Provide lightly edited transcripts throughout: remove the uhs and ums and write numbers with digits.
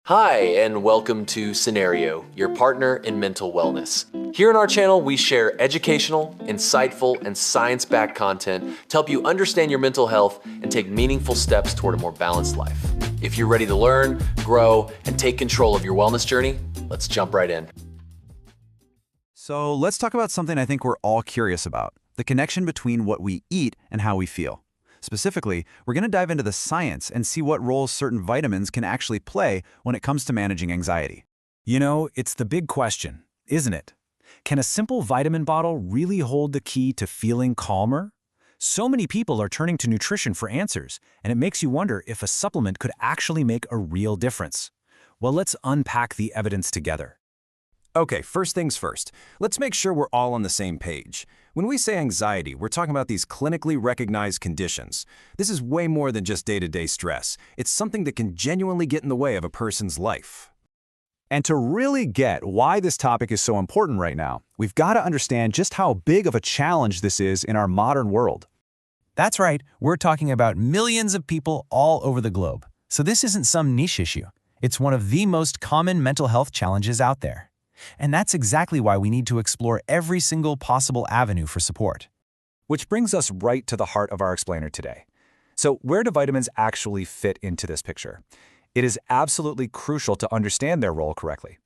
Hi, and welcome to Cenario, your partner in mental wellness. Here on our channel, we share educational, insightful, and science-backed content to help you understand your mental health and take meaningful steps toward a more balanced life. If you're ready to learn, grow, and take control of your wellness journey, let's jump right in. So let's talk about something I think we're all curious about, the connection between what we eat and how we feel. Specifically, we're going to dive into the science and see what roles certain vitamins can actually play when it comes to managing anxiety. You know, it's the big question, isn't it? Can a simple vitamin bottle really hold the key to feeling calmer? So many people are turning to nutrition for answers, and it makes you wonder if a supplement could actually make a real difference. Well, let's unpack the evidence together. Okay, first things first. Let's make sure we're all on the same page. When we say anxiety, we're talking about these clinically recognized conditions. This is way more than just day-to-day stress. It's something that can genuinely get in the way of a person's life. And to really get why this topic is so important right now, we've got to understand just how big of a challenge this is in our modern world. That's right, we're talking about millions of people all over the globe. So this isn't some niche issue. It's one of the most common mental health challenges out there. And that's exactly why we need to explore every single possible avenue for support. Which brings us right to the heart of our explainer today. So where do vitamins actually fit into this picture? It is absolutely crucial to understand their role correctly.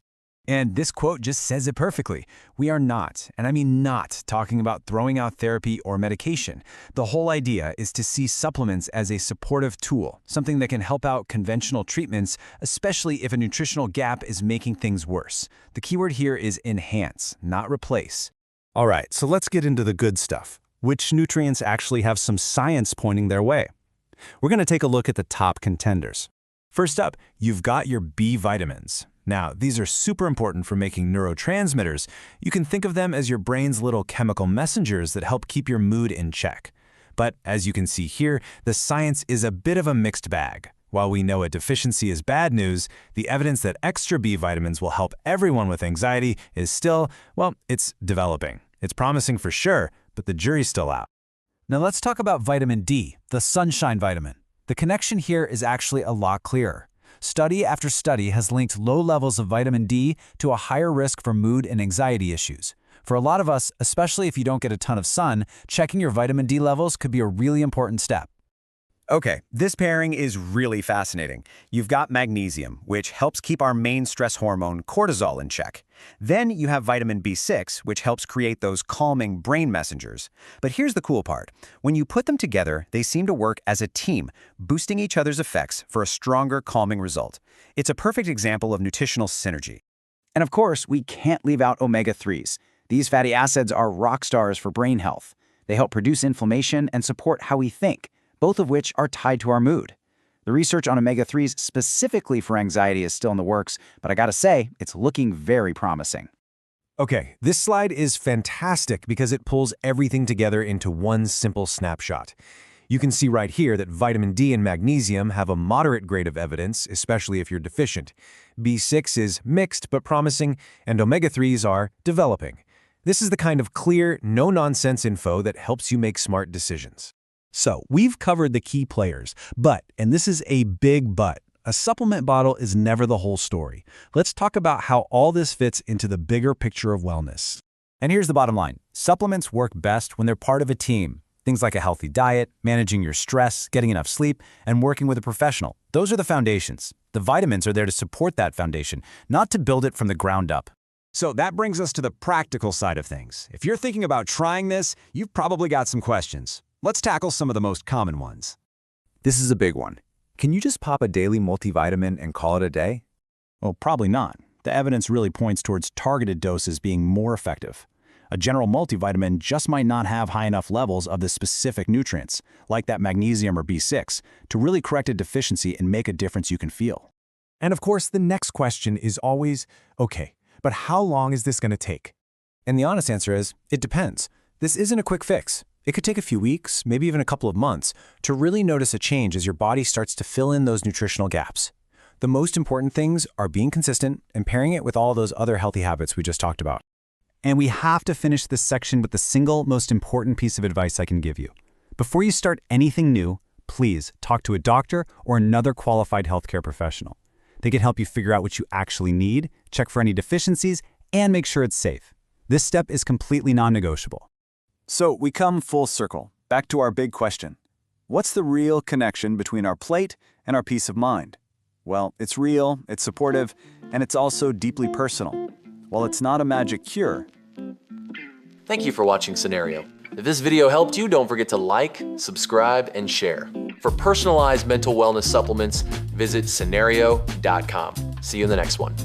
And this quote just says it perfectly. We are not, and I mean not, talking about throwing out therapy or medication. The whole idea is to see supplements as a supportive tool, something that can help out conventional treatments, especially if a nutritional gap is making things worse. The keyword here is enhance, not replace. All right, so let's get into the good stuff. Which nutrients actually have some science pointing their way? We're going to take a look at the top contenders. First up, you've got your B vitamins. Now, these are super important for making neurotransmitters. You can think of them as your brain's little chemical messengers that help keep your mood in check. But as you can see here, the science is a bit of a mixed bag. While we know a deficiency is bad news, the evidence that extra B vitamins will help everyone with anxiety is still, well, it's developing. It's promising for sure, but the jury's still out. Now let's talk about vitamin D, the sunshine vitamin. The connection here is actually a lot clearer. Study after study has linked low levels of vitamin D to a higher risk for mood and anxiety issues. For a lot of us, especially if you don't get a ton of sun, checking your vitamin D levels could be a really important step. Okay, this pairing is really fascinating. You've got magnesium, which helps keep our main stress hormone, cortisol, in check. Then you have vitamin B6, which helps create those calming brain messengers. But here's the cool part. When you put them together, they seem to work as a team, boosting each other's effects for a stronger calming result. It's a perfect example of nutritional synergy. And of course, we can't leave out omega-3s. These fatty acids are rock stars for brain health. They help reduce inflammation and support how we think, both of which are tied to our mood. The research on omega-3s specifically for anxiety is still in the works, but I gotta say, it's looking very promising. Okay, this slide is fantastic because it pulls everything together into one simple snapshot. You can see right here that vitamin D and magnesium have a moderate grade of evidence, especially if you're deficient. B6 is mixed but promising, and omega-3s are developing. This is the kind of clear, no-nonsense info that helps you make smart decisions. So, we've covered the key players, but, and this is a big but, a supplement bottle is never the whole story. Let's talk about how all this fits into the bigger picture of wellness. And here's the bottom line. Supplements work best when they're part of a team. Things like a healthy diet, managing your stress, getting enough sleep, and working with a professional. Those are the foundations. The vitamins are there to support that foundation, not to build it from the ground up. So that brings us to the practical side of things. If you're thinking about trying this, you've probably got some questions. Let's tackle some of the most common ones. This is a big one. Can you just pop a daily multivitamin and call it a day? Well, probably not. The evidence really points towards targeted doses being more effective. A general multivitamin just might not have high enough levels of the specific nutrients, like that magnesium or B6, to really correct a deficiency and make a difference you can feel. And of course, the next question is always, okay, but how long is this going to take? And the honest answer is, it depends. This isn't a quick fix. It could take a few weeks, maybe even a couple of months, to really notice a change as your body starts to fill in those nutritional gaps. The most important things are being consistent and pairing it with all those other healthy habits we just talked about. And we have to finish this section with the single most important piece of advice I can give you. Before you start anything new, please talk to a doctor or another qualified healthcare professional. They can help you figure out what you actually need, check for any deficiencies, and make sure it's safe. This step is completely non-negotiable. So we come full circle, back to our big question. What's the real connection between our plate and our peace of mind? Well, it's real, it's supportive, and it's also deeply personal. While it's not a magic cure. Thank you for watching Cenario. If this video helped you, don't forget to like, subscribe, and share. For personalized mental wellness supplements, visit Cenario.com. See you in the next one.